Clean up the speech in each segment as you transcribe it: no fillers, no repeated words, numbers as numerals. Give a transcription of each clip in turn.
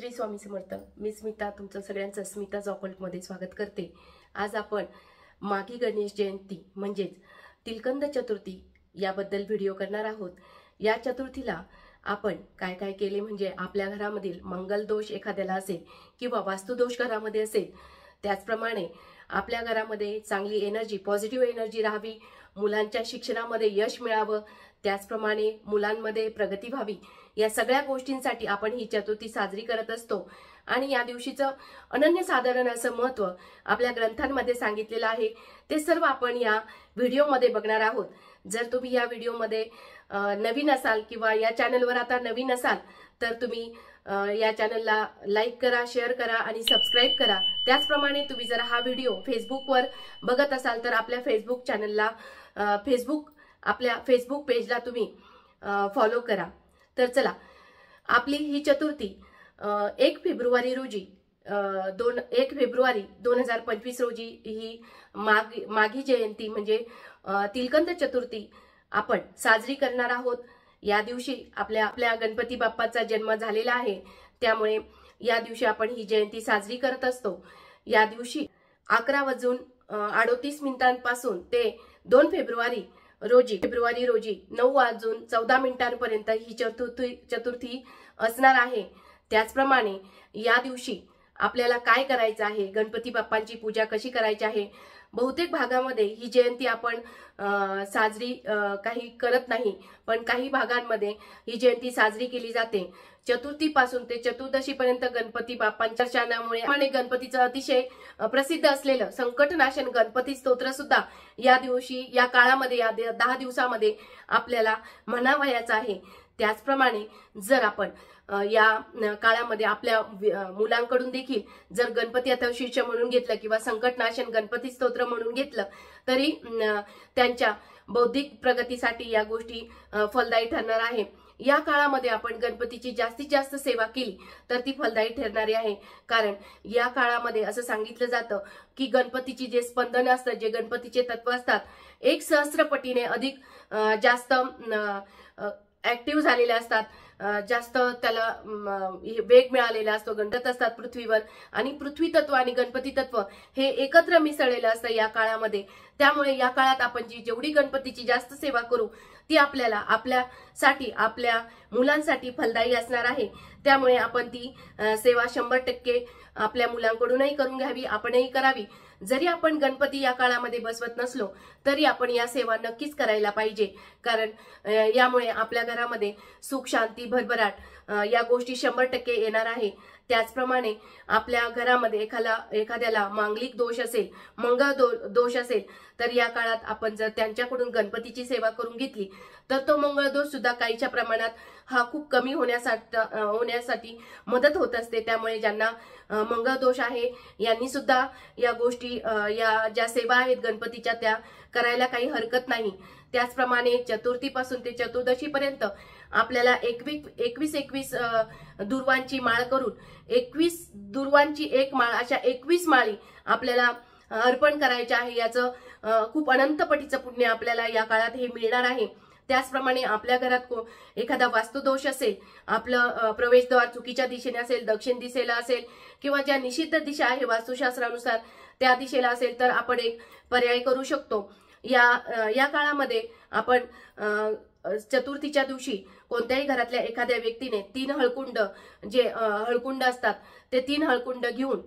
श्री स्वामी समर्थ. मी स्मिता, तुमचं सगळ्यांचं स्मिता ऑकल्टमध्ये स्वागत करते. आज आपण माघी गणेश जयंती म्हणजेच तिलकंद चतुर्थी याबद्दल व्हिडिओ करणार आहोत. या चतुर्थीला आपण काय काय केले म्हणजे आपल्या घरामधील मंगल दोष एखाद्याला असेल किंवा वास्तुदोष घरामध्ये असेल, त्याचप्रमाणे आपल्या घरामध्ये चांगली एनर्जी, पॉझिटिव्ह एनर्जी राहावी, मुलांच्या शिक्षणामध्ये यश मिळावं, त्याचप्रमाणे मुलांमध्ये प्रगती व्हावी, या सगळ्या गोष्टींसाठी आपण ही चतुर्थी साजरी करत असतो. आणि या दिवशीचं अनन्यसाधारण असं महत्त्व आपल्या ग्रंथांमध्ये सांगितलेलं आहे. ते सर्व आपण या व्हिडिओमध्ये बघणार आहोत. जर तुम्ही या व्हिडिओमध्ये नवीन असाल किंवा या चॅनलवर आता नवीन असाल तर तुम्ही या चॅनलला लाईक करा, शेअर करा आणि सबस्क्राईब करा. त्याचप्रमाणे तुम्ही जर हा व्हिडिओ फेसबुकवर बघत असाल तर आपल्या फेसबुक चॅनलला आपल्या फेसबुक पेजला तुम्ही फॉलो करा. तर चला, आपली ही चतुर्थी 1 फेब्रुवारी रोजी 1 फेब्रुवारी 2025 रोजी ही माघी जयंती म्हणजे तिलकंद चतुर्थी आपण साजरी करणार आहोत. या दिवशी आपल्या गणपती बाप्पाचा जन्म झालेला आहे, त्यामुळे या दिवशी आपण ही जयंती साजरी करत असतो. या दिवशी 11:38 ते 2 फेब्रुवारी रोजी 9:14 ही चतुर्थी असणार आहे. त्याचप्रमाणे या दिवशी आपल्याला काय करायचं आहे, गणपती बाप्पांची पूजा कशी करायची आहे. बहुतेक भागामध्ये ही जयंती आपण साजरी काही करत नाही, पण काही भागांमध्ये ही जयंती साजरी केली जाते. चतुर्थीपासून ते चतुर्दशीपर्यंत गणपती बाप्पांच्या दर्शनामुळे गणपतीचं अतिशय प्रसिद्ध असलेलं संकटनाशन गणपती स्तोत्र सुद्धा या दिवशी, या काळामध्ये, या 10 दिवसामध्ये आपल्याला म्हणावयाचं आहे. त्याचप्रमाणे जर आपण या काळामध्ये आपल्या मुलांकडून देखील जर गणपती अथर्वशीर्ष म्हणून घेतलं किंवा संकटनाशन गणपती स्तोत्र म्हणून घेतलं तरी त्यांच्या बौद्धिक प्रगतीसाठी या गोष्टी फलदायी ठरणार आहे. या काळामध्ये आपण गणपतीची जास्तीत जास्त सेवा केली तर ती फलदायी ठरणारी आहे. कारण या काळामध्ये असं सांगितलं जातं की गणपतीची जे स्पंदन असतं, जे गणपतीचे तत्व असतात, 1 सहस्त्रपटीने अधिक जास्त ऍक्टिव्ह झालेले असतात, जास्त त्याला वेग मिळालेला असतो. गणपत असतात पृथ्वीवर आणि पृथ्वी तत्व आणि गणपती तत्व हे एकत्र मिसळलेलं असतं या काळामध्ये. त्यामुळे या काळात आपण जेवढी गणपतीची जास्त सेवा करू ती आपल्याला, आपल्यासाठी, आपल्या मुलांसाठी फलदायी असणार आहे. त्यामुळे आपण ती सेवा 100% आपल्या मुलांकडूनही करून घ्यावी, आपणही करावी. जरी आपण गणपती या काळामध्ये बसवत नसलो तरी आपण या सेवा नक्कीच करायला पाहिजे. कारण यामुळे आपल्या घरामध्ये सुख, शांती, भरभराट या गोष्टी 100% येणार आहे. त्याचप्रमाणे आपल्या घरामध्ये एखाद्याला मांगलिक दोष असेल, मंगळ दोष असेल तर या काळात आपण जर त्यांच्याकडून गणपतीची सेवा करून घेतली तर तो मंगळ दोष सुद्धा काहीच्या प्रमाणात हा खूप कमी होण्यासाठी मदत होत असते. त्यामुळे ज्यांना मंगळ दोष आहे यांनी सुद्धा या गोष्टी, या ज्या सेवा आहेत गणपतीच्या, त्या करायला काही हरकत नाही. त्याचप्रमाणे चतुर्थीपासून ते चतुर्दशीपर्यंत आपल्याला 21 दुर्वांची माळ करून 21 दुर्वांची एक माळ, अशा 21 माळी आपल्याला अर्पण करायच्या आहे. याचं खूप अनंतपटीचं पुण्य आपल्याला या काळात हे मिळणार आहे. त्याचप्रमाणे आपल्या घरात एखादा वास्तुदोष असेल, आपलं प्रवेशद्वार चुकीच्या दिशेने असेल, दक्षिण दिशेला असेल किंवा ज्या निषिद्ध दिशा आहे वास्तुशास्त्रानुसार त्या दिशेला असेल तर आपण एक पर्याय करू शकतो. या काळामध्ये आपण चतुर्थीच्या दिवशी कोणत्याही घरातल्या एखाद्या व्यक्तीने 3 हळकुंड, जे हळकुंड असतात ते 3 हळकुंड घेऊन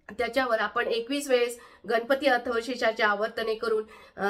त्याच्यावर आपण 21 वेळेस गणपती अथर्वशीर्षाची आवर्तने करून,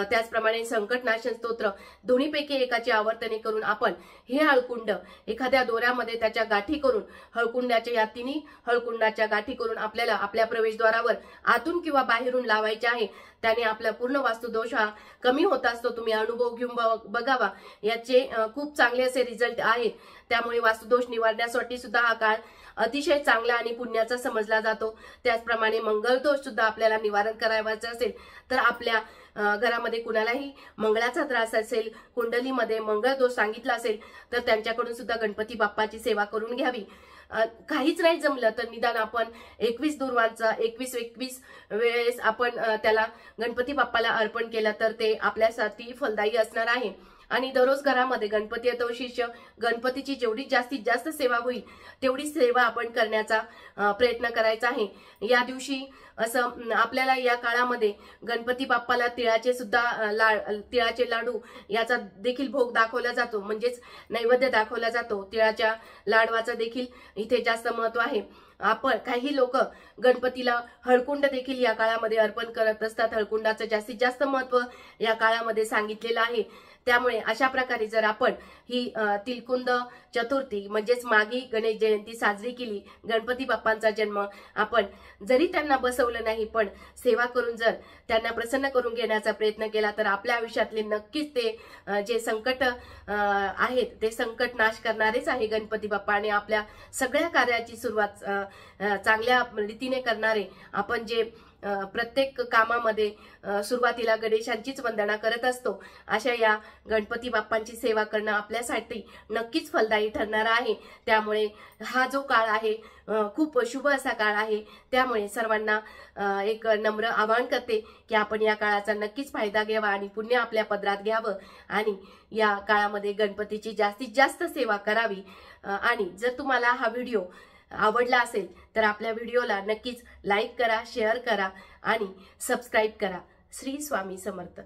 त्याचप्रमाणे संकटनाशन स्तोत्र दोन्हीपैकी एकाची आवर्तने करून आपण हे हळकुंड एखाद्या दोऱ्यामध्ये त्याच्या गाठी करून, हळकुंडाच्या या 3 हळकुंडाच्या गाठी करून आपल्याला आपल्या प्रवेशद्वारावर आतून किंवा बाहेरून लावायचे आहे. त्याने आपला पूर्ण वास्तुदोष हा कमी होत असतो. तुम्ही अनुभव घेऊन बघावा, याचे खूप चांगले असे रिझल्ट आहेत. त्यामुळे वास्तुदोष निवारण्यासाठी सुद्धा हा काळ अतिशय चांगला आणि पुण्याचा समजला जातो. त्याचप्रमाणे मंगळ दोष सुद्धा आपल्याला निवारण करायचं असेल तर आपल्या घरामध्ये कुणालाही मंगळाचा त्रास असेल, कुंडलीमध्ये मंगळ दोष सांगितला असेल तर त्यांच्याकडून सुद्धा गणपती बाप्पाची सेवा करून घ्यावी. काहीच नाही जमलं तर निदान आपण 21 दुर्वांचा 21 वेळेस आपण त्याला गणपती बाप्पाला अर्पण केलं तर ते आपल्यासाठी फलदायी असणार आहे. आणि दररोज घरामध्ये गणपती येतो शिष्य गणपतीची जेवढी जास्तीत जास्त सेवा होईल तेवढी सेवा आपण करण्याचा प्रयत्न करायचा आहे। या दिवशी असं आपल्याला या काळामध्ये गणपती बाप्पाला तिळाचे लाडू याचा देखील भोग दाखवला जातो, म्हणजेच नैवेद्य दाखवला जातो। तिळाच्या लाडवाचं देखील इथे जास्त महत्व आहे। आपण काही लोक गणपतीला हळकुंड देखील या काळामध्ये अर्पण करत असतात। हळकुंडाचं जास्तीत जास्त महत्व या काळामध्ये सांगितलेलं आहे। त्यामुळे अशा प्रकारे जर आपण ही तिलकुंद चतुर्थी म्हणजेच माघी गणेश जयंती साजरी केली, गणपती बाप्पांचा जन्म आपण जरी त्यांना बसवलं नाही पण सेवा करून जर त्यांना प्रसन्न करून घेण्याचा प्रयत्न केला तर आपल्या आयुष्यातले नक्कीच ते जे संकट आहेत ते संकट नाश करणारेच आहे गणपती बाप्पा। आणि आपल्या सगळ्या कार्याची सुरुवात चांगल्या रीतीने करणारे आपण जे प्रत्येक कामामध्ये सुरुवातीला गणेशांचीच वंदना करत असतो, अशा या गणपती बाप्पांची सेवा करणं आपल्यासाठी नक्कीच फलदायी ठरणार आहे। त्यामुळे हा जो काळ आहे खूप शुभ असा काळ आहे। त्यामुळे सर्वांना एक नम्र आवाहन करते की आपण या काळाचा नक्कीच फायदा घ्यावा आणि पुण्य आपल्या पदरात घ्यावं आणि या काळामध्ये गणपतीची जास्तीत जास्त सेवा करावी। आणि जर तुम्हाला हा व्हिडिओ आवडला असेल तर आपल्या व्हिडिओला नक्कीच लाईक करा, शेअर करा आणि सबस्क्राईब करा। श्री स्वामी समर्थ।